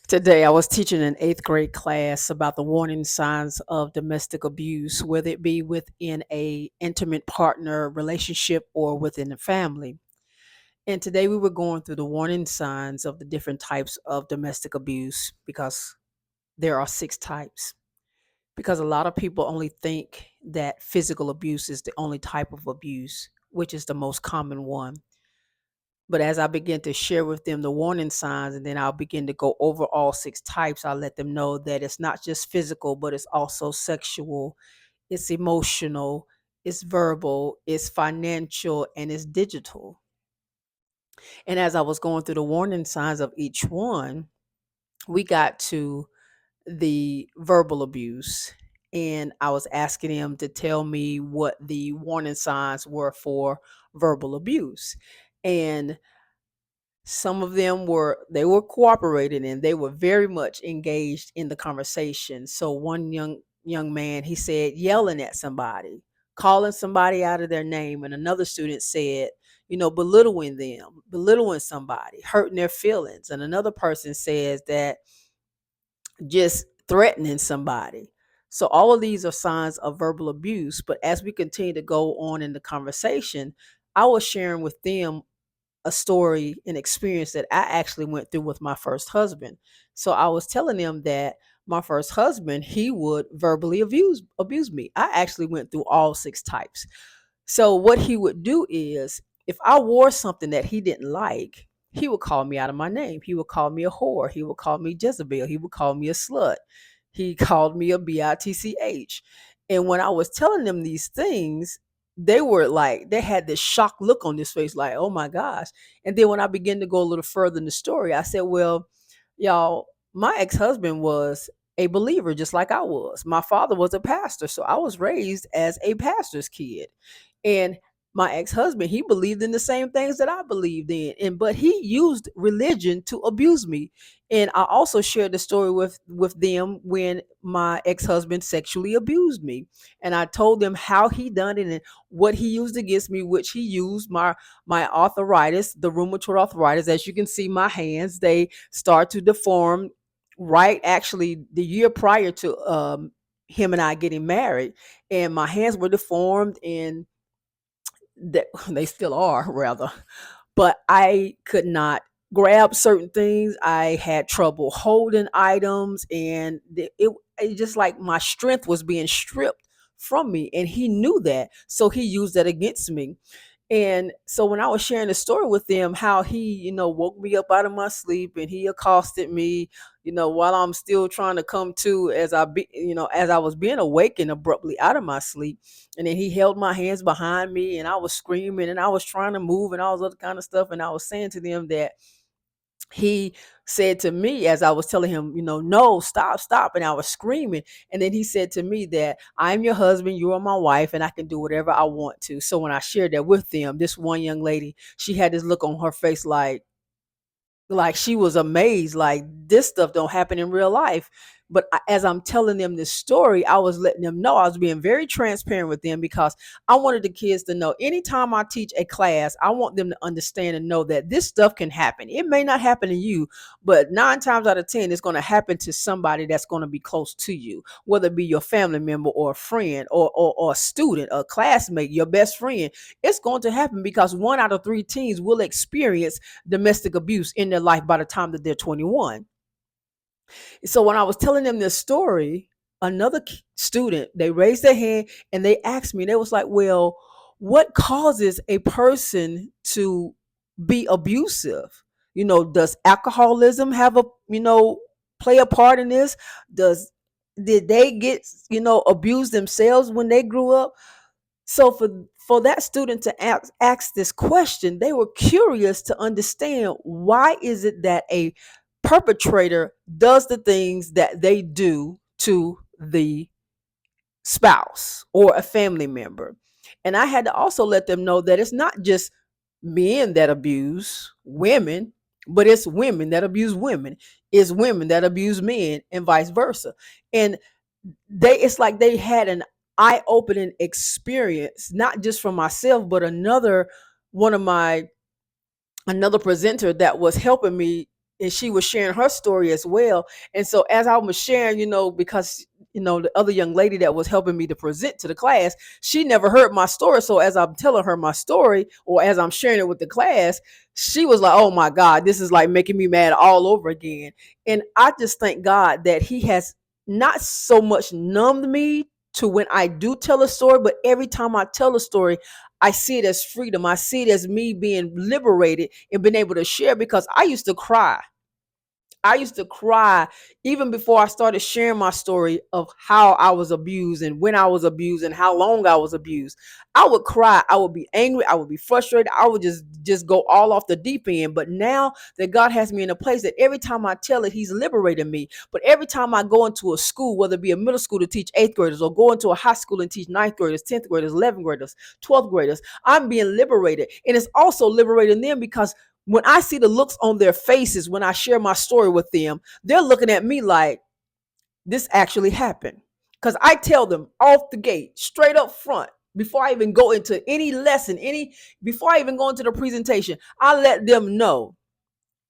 Today, I was teaching an eighth grade class about the warning signs of domestic abuse, whether it be within a intimate partner relationship or within a family. And today, we were going through the warning signs of the different types of domestic abuse because there are six types. Because a lot of people only think that physical abuse is the only type of abuse, which is the most common one. But as I begin to share with them the warning signs, and then I'll begin to go over all six types, I'll let them know that it's not just physical, but it's also sexual, it's emotional, it's verbal, it's financial, and it's digital. And as I was going through the warning signs of each one, we got to the verbal abuse. And I was asking him to tell me what the warning signs were for verbal abuse. And some of them were cooperating and they were very much engaged in the conversation. So one young man, he said yelling at somebody, calling somebody out of their name, and another student said, belittling them, belittling somebody, hurting their feelings. And another person says that just threatening somebody. So all of these are signs of verbal abuse. But as we continue to go on in the conversation, I was sharing with them a story, an experience that I actually went through with my first husband. So I was telling them that my first husband, he would verbally abuse me. I actually went through all six types. So what he would do is, if I wore something that he didn't like, he would call me out of my name. He would call me a whore. He would call me Jezebel. He would call me a slut. He called me a bitch. And when I was telling them these things, they were like, they had this shocked look on this face, like, oh my gosh. And then when I began to go a little further in the story, I said, well, y'all, my ex-husband was a believer just like I was. My father was a pastor, so I was raised as a pastor's kid. And my ex-husband, he believed in the same things that I believed in, and but he used religion to abuse me. And I also shared the story with them when my ex-husband sexually abused me, and I told them how he done it and what he used against me, which he used my arthritis, the rheumatoid arthritis. As you can see, my hands, they start to deform right actually the year prior to him and I getting married, and my hands were deformed, and that they still are rather, but I could not grab certain things. I had trouble holding items, and it just like my strength was being stripped from me, and he knew that, so he used that against me. And so when I was sharing the story with them, how he, woke me up out of my sleep and he accosted me, while I'm still trying to come to, as I was being awakened abruptly out of my sleep. And then he held my hands behind me and I was screaming and I was trying to move and all this other kind of stuff. And I was saying to them that he said to me, as I was telling him, no, stop, stop. And I was screaming. And then he said to me that I'm your husband, you are my wife, and I can do whatever I want to. So when I shared that with them, this one young lady, she had this look on her face like she was amazed, like this stuff don't happen in real life. But as I'm telling them this story, I was letting them know, I was being very transparent with them, because I wanted the kids to know, anytime I teach a class, I want them to understand and know that this stuff can happen. It may not happen to you, but 9 times out of 10 it's going to happen to somebody that's going to be close to you, whether it be your family member or a friend, or a student, a classmate, your best friend. It's going to happen, because 1 out of 3 teens will experience domestic abuse in their life by the time that they're 21. So when I was telling them this story, another student, they raised their hand and they asked me, they was like, well, what causes a person to be abusive? Does alcoholism have play a part in this? Did they get, abused themselves when they grew up? So for that student to ask this question, they were curious to understand, why is it that a perpetrator does the things that they do to the spouse or a family member. And I had to also let them know that it's not just men that abuse women, but it's women that abuse women. It's women that abuse men, and vice versa. And it's like they had an eye-opening experience, not just for myself, but another presenter that was helping me and she was sharing her story as well. And so as I was sharing, because the other young lady that was helping me to present to the class, she never heard my story. So as I'm telling her my story, or as I'm sharing it with the class, she was like, oh my God, this is like making me mad all over again. And I just thank God that He has not so much numbed me to when I do tell a story, but every time I tell a story, I see it as freedom. I see it as me being liberated and being able to share, because I used to cry. I used to cry even before I started sharing my story of how I was abused and when I was abused and how long I was abused. I would cry. I would be angry. I would be frustrated. I would just go all off the deep end. But now that God has me in a place that every time I tell it, He's liberating me. But every time I go into a school, whether it be a middle school to teach 8th graders, or go into a high school and teach 9th graders, 10th graders, 11th graders, 12th graders, I'm being liberated. And it's also liberating them, because when I see the looks on their faces when I share my story with them, they're looking at me like, this actually happened. Because I tell them off the gate, straight up front, before I even go into any lesson, before I even go into the presentation, I let them know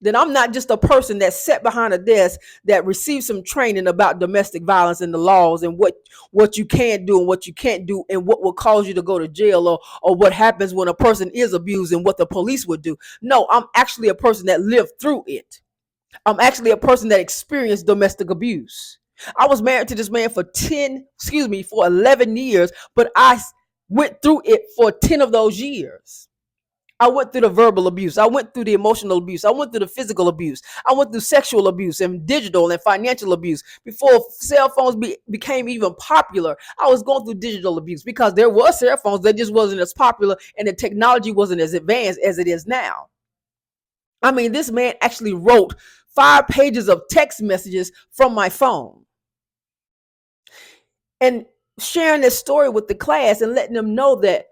that I'm not just a person that sat behind a desk that received some training about domestic violence and the laws and what you can do and what you can't do and what will cause you to go to jail, or what happens when a person is abused and what the police would do. No, I'm actually a person that lived through it. I'm actually a person that experienced domestic abuse. I was married to this man for 11 years, but I went through it for 10 of those years. I went through the verbal abuse. I went through the emotional abuse. I went through the physical abuse. I went through sexual abuse and digital and financial abuse. Before cell phones became even popular, I was going through digital abuse, because there was cell phones that just wasn't as popular and the technology wasn't as advanced as it is now. I mean, this man actually wrote 5 pages of text messages from my phone. And sharing this story with the class and letting them know that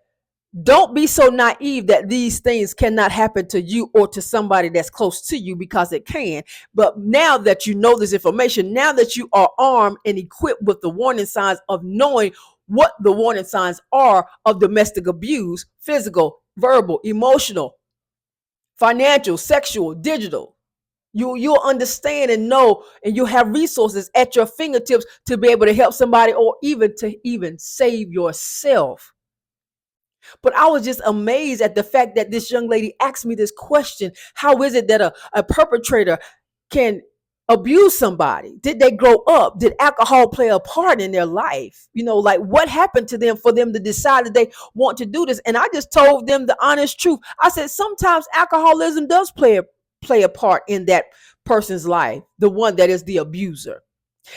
don't be so naive that these things cannot happen to you or to somebody that's close to you, because it can. But now that you know this information, now that you are armed and equipped with the warning signs of knowing what the warning signs are of domestic abuse, physical, verbal, emotional, financial, sexual, digital, you'll understand and know, and you'll have resources at your fingertips to be able to help somebody, or even save yourself. But I was just amazed at the fact that this young lady asked me this question: how is it that a perpetrator can abuse somebody? Did they grow up? Did alcohol play a part in their life? Like, what happened to them for them to decide that they want to do this? And I just told them the honest truth. I said, sometimes alcoholism does play a part in that person's life, the one that is the abuser.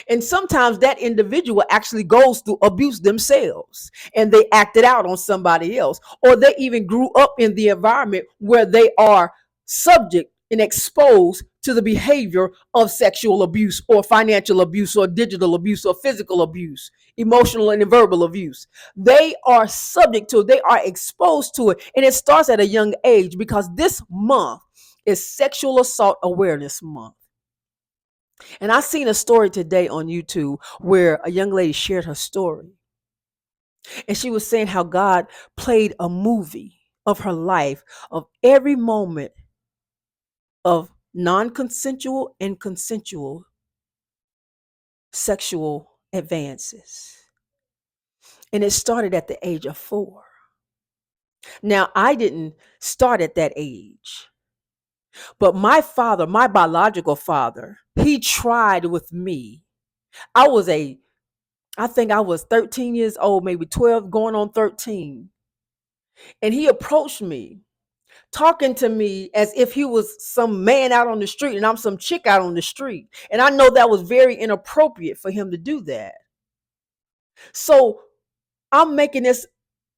And sometimes that individual actually goes through abuse themselves and they act it out on somebody else, or they even grew up in the environment where they are subject and exposed to the behavior of sexual abuse or financial abuse or digital abuse or physical abuse, emotional and verbal abuse. They are subject to it, they are exposed to it. And it starts at a young age, because this month is Sexual Assault Awareness Month. And I seen a story today on YouTube where a young lady shared her story. And she was saying how God played a movie of her life, of every moment of non-consensual and consensual sexual advances. And it started at the age of 4. Now, I didn't start at that age, but my father, my biological father, he tried with me. I think I was 13 years old, maybe 12, going on 13. And he approached me, talking to me as if he was some man out on the street and I'm some chick out on the street. And I know that was very inappropriate for him to do that. So I'm making this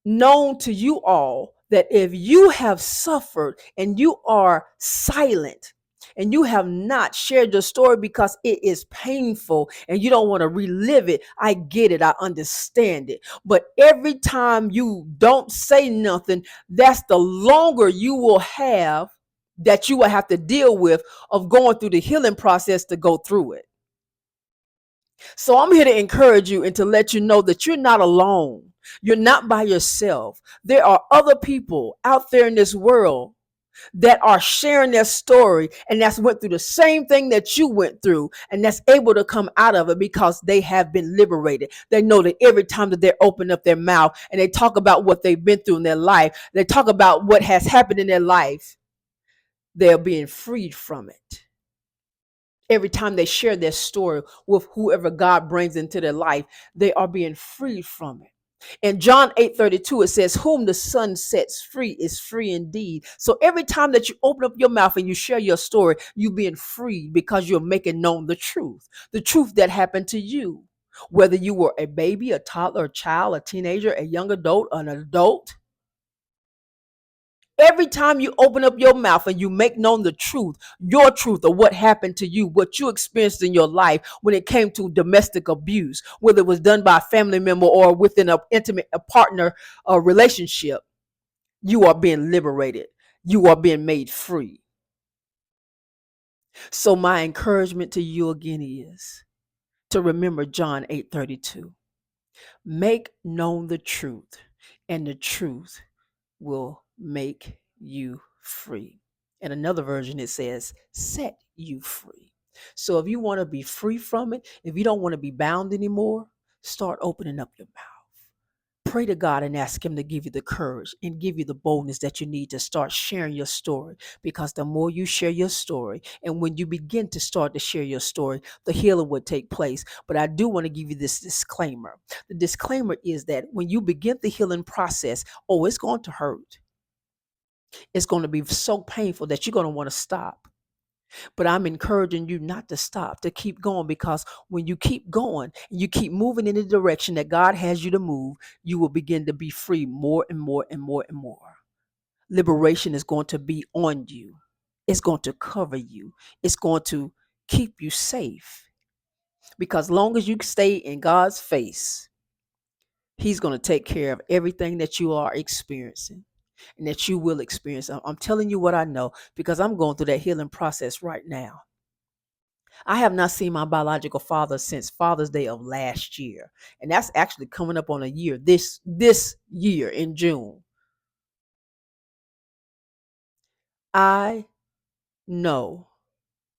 known to you all that if you have suffered and you are silent and you have not shared your story because it is painful and you don't want to relive it, I get it, I understand it. But every time you don't say nothing, that's the longer you will have, that you will have to deal with, of going through the healing process to go through it. So I'm here to encourage you and to let you know that you're not alone. You're not by yourself. There are other people out there in this world that are sharing their story and that's went through the same thing that you went through and that's able to come out of it because they have been liberated. They know that every time that they open up their mouth and they talk about what they've been through in their life, they talk about what has happened in their life, they're being freed from it. Every time they share their story with whoever God brings into their life, they are being freed from it. In John 8:32, it says, whom the Son sets free is free indeed. So every time that you open up your mouth and you share your story, you're being freed because you're making known the truth that happened to you. Whether you were a baby, a toddler, a child, a teenager, a young adult, an adult, every time you open up your mouth and you make known the truth, your truth of what happened to you, what you experienced in your life when it came to domestic abuse, whether it was done by a family member or within an intimate a partner relationship, you are being liberated. You are being made free. So my encouragement to you again is to remember John 8:32. Make known the truth, and the truth will make you free. In another version, it says, set you free. So if you want to be free from it, if you don't want to be bound anymore, start opening up your mouth. Pray to God and ask Him to give you the courage and give you the boldness that you need to start sharing your story. Because the more you share your story, and when you begin to start to share your story, the healing would take place. But I do want to give you this disclaimer. The disclaimer is that when you begin the healing process, oh, it's going to hurt. It's going to be so painful that you're going to want to stop. But I'm encouraging you not to stop, to keep going, because when you keep going and you keep moving in the direction that God has you to move, you will begin to be free more and more and more and more. Liberation is going to be on you. It's going to cover you. It's going to keep you safe. Because long as you stay in God's face, He's going to take care of everything that you are experiencing and that you will experience. I'm telling you what I know because I'm going through that healing process right now. I have not seen my biological father since Father's Day of last year. And that's actually coming up on a year this year in June. I know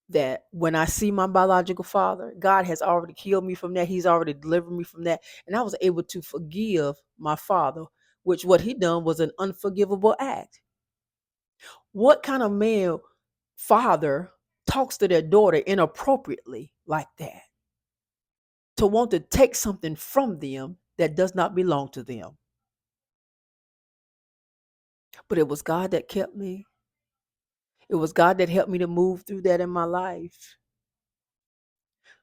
that when I see my biological father, God has already healed me from that. He's already delivered me from that. And I was able to forgive my father, which what he done was an unforgivable act. What kind of man father talks to their daughter inappropriately like that? To want to take something from them that does not belong to them. But it was God that kept me. It was God that helped me to move through that in my life.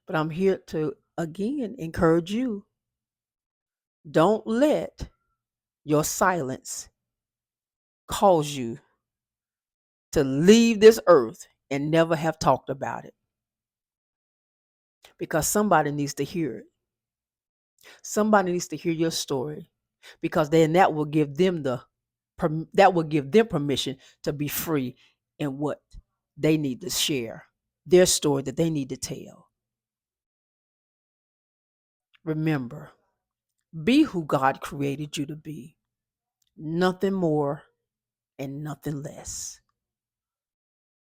But I'm here to again encourage you. Don't let your silence cause you to leave this earth and never have talked about it. Because somebody needs to hear it. Somebody needs to hear your story. Because then that will give them permission to be free in what they need to share, their story that they need to tell. Remember, be who God created you to be, nothing more and nothing less.